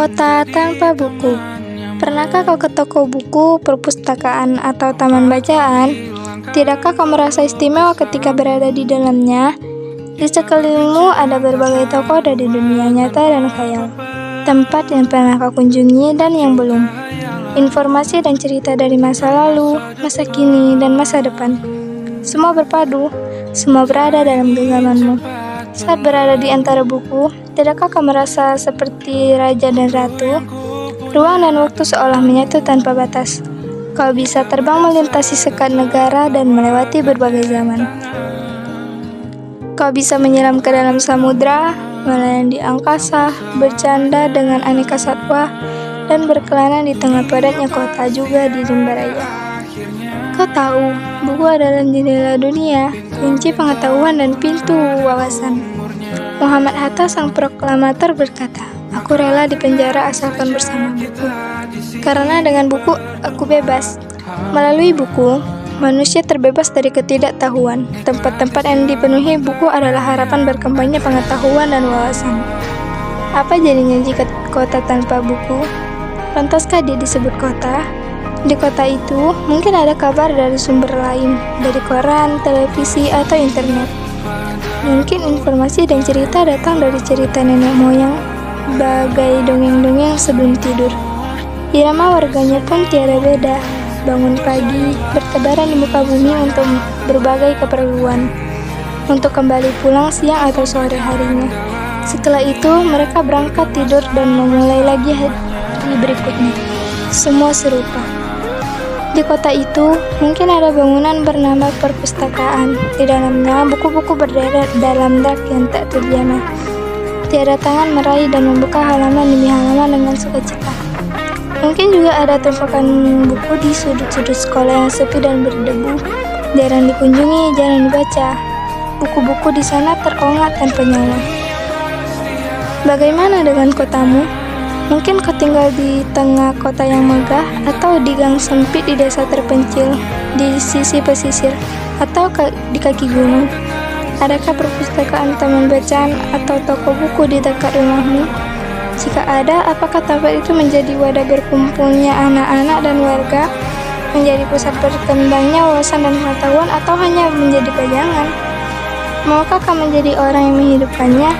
Kota tanpa buku. Pernahkah kau ke toko buku, perpustakaan, atau taman bacaan? Tidakkah kau merasa istimewa ketika berada di dalamnya? Di sekelilingmu ada berbagai toko dari dunia nyata dan khayal. Tempat yang pernah kau kunjungi dan yang belum. Informasi dan cerita dari masa lalu, masa kini, dan masa depan. Semua berpadu, semua berada dalam genggamanmu. Saat berada di antara buku, tidakkah kau merasa seperti raja dan ratu? Ruang dan waktu seolah menyatu tanpa batas. Kau bisa terbang melintasi sekat negara dan melewati berbagai zaman. Kau bisa menyelam ke dalam samudra, melayang di angkasa, bercanda dengan aneka satwa, dan berkelana di tengah padatnya kota juga di rimba raya. Kau tahu, buku adalah jendela dunia, kunci pengetahuan dan pintu wawasan. Muhammad Hatta sang proklamator berkata, "Aku rela dipenjara asalkan bersama buku. Karena dengan buku, aku bebas." Melalui buku, manusia terbebas dari ketidaktahuan. Tempat-tempat yang dipenuhi buku adalah harapan berkembangnya pengetahuan dan wawasan. Apa jadinya jika kota tanpa buku? Pantaskah dia disebut kota? Di kota itu, mungkin ada kabar dari sumber lain, dari koran, televisi, atau internet. Mungkin informasi dan cerita datang dari cerita nenek moyang, bagai dongeng-dongeng sebelum tidur. Irama warganya pun tiada beda, bangun pagi, bertebaran di muka bumi untuk berbagai keperluan, untuk kembali pulang siang atau sore harinya. Setelah itu, mereka berangkat tidur dan memulai lagi hari berikutnya. Semua serupa. Di kota itu, mungkin ada bangunan bernama perpustakaan. Di dalamnya, buku-buku berderet dalam rak yang tak terjamah. Tiada tangan meraih dan membuka halaman demi halaman dengan sukacita. Mungkin juga ada tumpukan buku di sudut-sudut sekolah yang sepi dan berdebu. Jarang dikunjungi, jarang dibaca. Buku-buku di sana terongak tanpa nyawa. Bagaimana dengan kotamu? Mungkin kau tinggal di tengah kota yang megah, atau di gang sempit di desa terpencil, di sisi pesisir, atau di kaki gunung. Adakah perpustakaan, taman bacaan, atau toko buku di dekat rumahmu? Jika ada, apakah tempat itu menjadi wadah berkumpulnya anak-anak dan warga, menjadi pusat berkembangnya wawasan dan pengetahuan, atau hanya menjadi pajangan? Maukah kau menjadi orang yang menghidupkannya?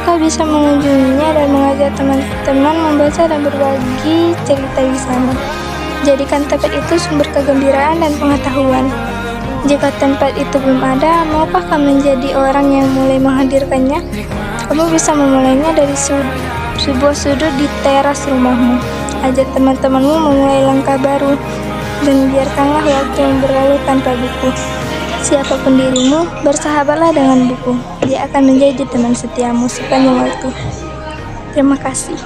Kau bisa mengunjunginya dan mengajak teman-teman membaca dan berbagi cerita di sana. Jadikan tempat itu sumber kegembiraan dan pengetahuan. Jika tempat itu belum ada, maukah kau menjadi orang yang mulai menghadirkannya? Kamu bisa memulainya dari sebuah sudut di teras rumahmu. Ajak teman-temanmu memulai langkah baru, dan biarkanlah waktu yang berlalu tanpa buku. Siapapun dirimu, bersahabatlah dengan buku. Dia akan menjadi teman setiamu sepanjang waktu. Terima kasih.